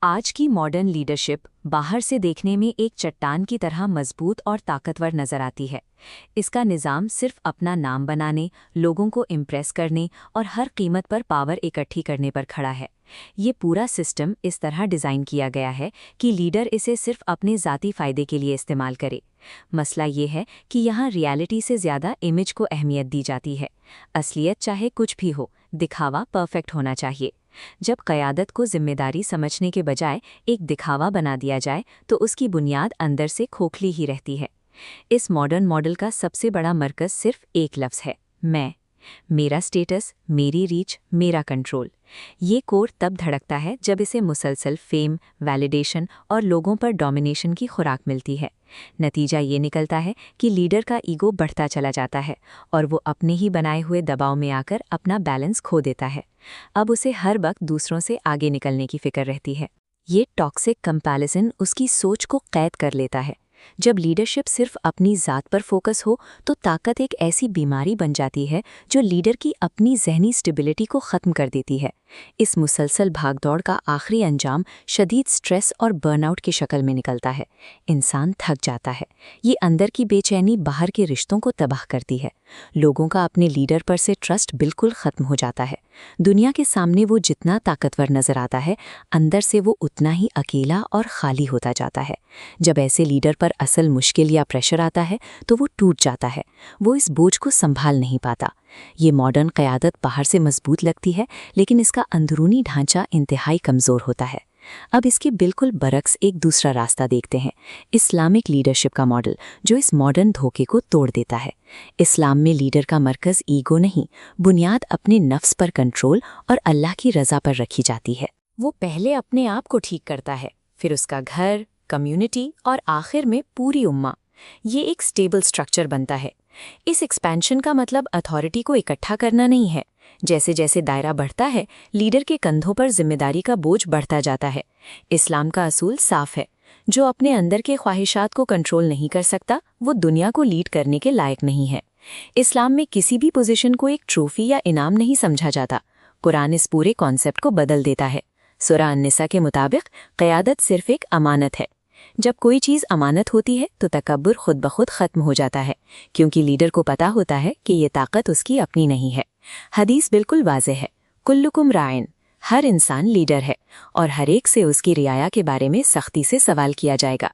आज की modern leadership बाहर से देखने में एक चट्टान की तरह मजबूत और ताकतवर नजर आती है। इसका निज़ाम सिर्फ अपना नाम बनाने, लोगों को इम्प्रेस करने और हर कीमत पर पावर इकट्ठी करने पर खड़ा है। ये पूरा सिस्टम इस तरह डिज़ाइन किया गया है कि लीडर इसे सिर्फ अपने ज़ाती फ़ायदे के लिए इस्तेमाल करे। मसला ये है कि यहाँ रियलिटी से ज़्यादा इमेज को अहमियत दी जाती है। असलियत चाहे कुछ भी हो, दिखावा परफेक्ट होना चाहिए। जब क़यादत को जिम्मेदारी समझने के बजाय एक दिखावा बना दिया जाए तो उसकी बुनियाद अंदर से खोखली ही रहती है। इस मॉडर्न मॉडल का सबसे बड़ा मरकज़ सिर्फ एक लफ्ज़ है, मैं। मेरा स्टेटस, मेरी रीच, मेरा कंट्रोल। ये कोर तब धड़कता है जब इसे मुसलसल फेम, वैलिडेशन और लोगों पर डोमिनेशन की खुराक मिलती है। नतीजा ये निकलता है कि लीडर का ईगो बढ़ता चला जाता है और वो अपने ही बनाए हुए दबाव में आकर अपना बैलेंस खो देता है। अब उसे हर वक्त दूसरों से आगे निकलने की फिक्र रहती है। ये टॉक्सिक कंपैरिजन उसकी सोच को कैद कर लेता है। जब लीडरशिप सिर्फ अपनी ज़ात पर फोकस हो तो ताकत एक ऐसी बीमारी बन जाती है जो लीडर की अपनी ज़हनी स्टेबिलिटी को ख़त्म कर देती है। इस मुसलसल भागदौड़ का आखिरी अंजाम शदीद स्ट्रेस और बर्नआउट की शक्ल में निकलता है। इंसान थक जाता है। ये अंदर की बेचैनी बाहर के रिश्तों को तबाह करती है। लोगों का अपने लीडर पर से ट्रस्ट बिल्कुल ख़त्म हो जाता है। दुनिया के सामने वो जितना ताकतवर नज़र आता है, अंदर से वो उतना ही अकेला और खाली होता जाता है। जब ऐसे लीडर पर असल मुश्किल या प्रेशर आता है तो वो टूट जाता है। वो इस बोझ को संभाल नहीं पाता। ये मॉडर्न क़यादत बाहर से मजबूत लगती है, लेकिन इसका अंदरूनी ढांचा इंतहाई कमज़ोर होता है। अब इसके बिल्कुल बरक्स एक दूसरा रास्ता देखते हैं, इस्लामिक लीडरशिप का मॉडल, जो इस मॉडर्न धोखे को तोड़ देता है। इस्लाम में लीडर का मरकज़ ईगो नहीं, बुनियाद अपने नफ्स पर कंट्रोल और अल्लाह की रज़ा पर रखी जाती है। वो पहले अपने आप को ठीक करता है, फिर उसका घर, कम्युनिटी और आखिर में पूरी उम्मा। ये एक स्टेबल स्ट्रक्चर बनता है। इस एक्सपेंशन का मतलब अथॉरिटी को इकट्ठा करना नहीं है। जैसे जैसे दायरा बढ़ता है, लीडर के कंधों पर जिम्मेदारी का बोझ बढ़ता जाता है। इस्लाम का असूल साफ है, जो अपने अंदर के ख्वाहिशात को कंट्रोल नहीं कर सकता, वो दुनिया को लीड करने के लायक नहीं है। इस्लाम में किसी भी पोजीशन को एक ट्रॉफी या इनाम नहीं समझा जाता। कुरान इस पूरे कॉन्सेप्ट को बदल देता है। सूरह अन-निसा के मुताबिक क़यादत सिर्फ एक अमानत है। जब कोई चीज़ अमानत होती है तो तकब्बुर खुद ब खुद ख़त्म हो जाता है, क्योंकि लीडर को पता होता है कि ये ताकत उसकी अपनी नहीं है। हदीस बिल्कुल वाज़ेह है, कुल्लुकुम राइन, हर इंसान लीडर है और हर एक से उसकी रियाया के बारे में सख्ती से सवाल किया जाएगा।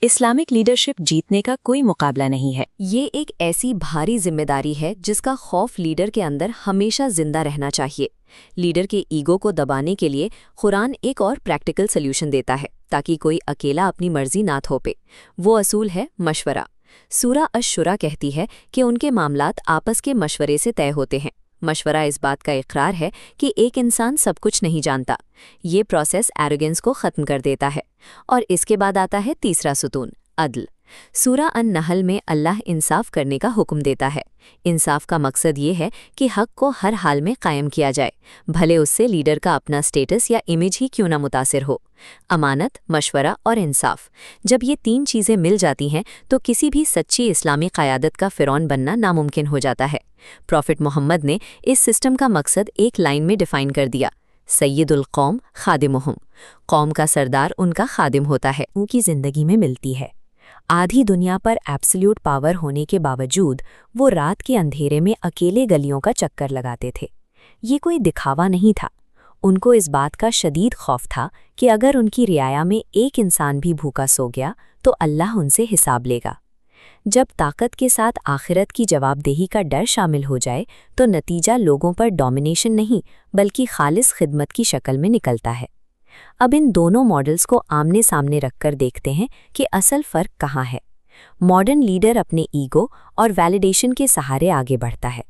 इस्लामिक लीडरशिप जीतने का कोई मुकाबला नहीं है। ये एक ऐसी भारी जिम्मेदारी है जिसका खौफ लीडर के अंदर हमेशा जिंदा रहना चाहिए। लीडर के ईगो को दबाने के लिए कुरान एक और प्रैक्टिकल सल्यूशन देता है ताकि कोई अकेला अपनी मर्जी ना थोपे। वो असूल है मशवरा। सूरह अश-शुरा कहती है कि उनके मामलात आपस के मशवरे से तय होते हैं। मशवरा इस बात का इकरार है कि एक इंसान सब कुछ नहीं जानता। ये प्रोसेस एरोगेंस को ख़त्म कर देता है। और इसके बाद आता है तीसरा सुतून, अदल। सूरह अन-नहल में अल्लाह इंसाफ करने का हुक्म देता है। इंसाफ का मकसद ये है कि हक़ को हर हाल में कायम किया जाए, भले उससे लीडर का अपना स्टेटस या इमेज ही क्यों ना मुतासिर हो। अमानत, मशवरा और इंसाफ, जब ये तीन चीज़ें मिल जाती हैं तो किसी भी सच्ची इस्लामी क़यादत का फ़िरौन बनना नामुमकिन हो जाता है। प्रॉफिट मोहम्मद ने इस सिस्टम का मकसद एक लाइन में डिफ़ाइन कर दिया, सय्यदुल कौम खादिमुहुम। कौम का सरदार उनका खादिम होता है, उनकी ज़िंदगी में मिलती है। आधी दुनिया पर एब्सोल्यूट पावर होने के बावजूद वो रात के अंधेरे में अकेले गलियों का चक्कर लगाते थे। ये कोई दिखावा नहीं था। उनको इस बात का शदीद खौफ था कि अगर उनकी रियाया में एक इंसान भी भूखा सो गया तो अल्लाह उनसे हिसाब लेगा। जब ताकत के साथ आखिरत की जवाबदेही का डर शामिल हो जाए तो नतीजा लोगों पर डोमिनेशन नहीं बल्कि खालिस खिदमत की शक्ल में निकलता है। अब इन दोनों मॉडल्स को आमने सामने रखकर देखते हैं कि असल फ़र्क कहाँ है। मॉडर्न लीडर अपने ईगो और वैलिडेशन के सहारे आगे बढ़ता है,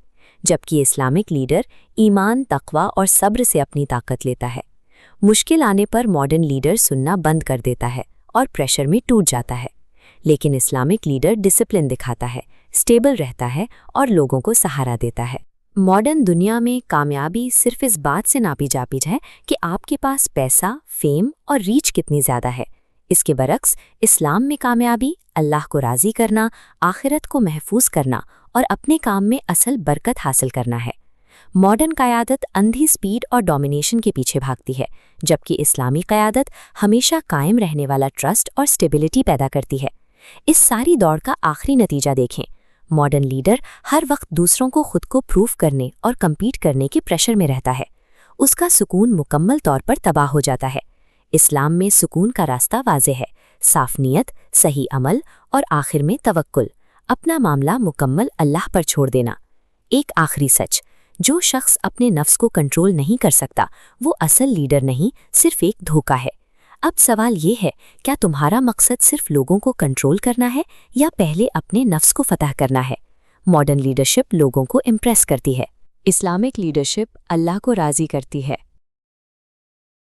जबकि इस्लामिक लीडर ईमान, तक़वा और सब्र से अपनी ताकत लेता है। मुश्किल आने पर मॉडर्न लीडर सुनना बंद कर देता है और प्रेशर में टूट जाता है, लेकिन इस्लामिक लीडर डिसिप्लिन दिखाता है, स्टेबल रहता है और लोगों को सहारा देता है। मॉडर्न दुनिया में कामयाबी सिर्फ इस बात से नापी जाती है कि आपके पास पैसा, फेम और रीच कितनी ज़्यादा है। इसके बरक्स इस्लाम में कामयाबी अल्लाह को राज़ी करना, आखिरत को महफूज करना और अपने काम में असल बरकत हासिल करना है। मॉडर्न क़यादत अंधी स्पीड और डोमिनेशन के पीछे भागती है, जबकि इस्लामी क़यादत हमेशा कायम रहने वाला ट्रस्ट और स्टेबिलिटी पैदा करती है। इस सारी दौड़ का आखिरी नतीजा देखें। मॉडर्न लीडर हर वक्त दूसरों को खुद को प्रूव करने और कम्पीट करने के प्रेशर में रहता है। उसका सुकून मुकम्मल तौर पर तबाह हो जाता है। इस्लाम में सुकून का रास्ता वाज़ेह है, साफ नीयत, सही अमल और आखिर में तवक्कुल, अपना मामला मुकम्मल अल्लाह पर छोड़ देना। एक आखिरी सच, जो शख्स अपने नफ्स को कंट्रोल नहीं कर सकता वो असल लीडर नहीं, सिर्फ एक धोखा है। अब सवाल ये है, क्या तुम्हारा मकसद सिर्फ लोगों को कंट्रोल करना है या पहले अपने नफ्स को फतह करना है? मॉडर्न लीडरशिप लोगों को इम्प्रेस करती है, इस्लामिक लीडरशिप अल्लाह को राज़ी करती है।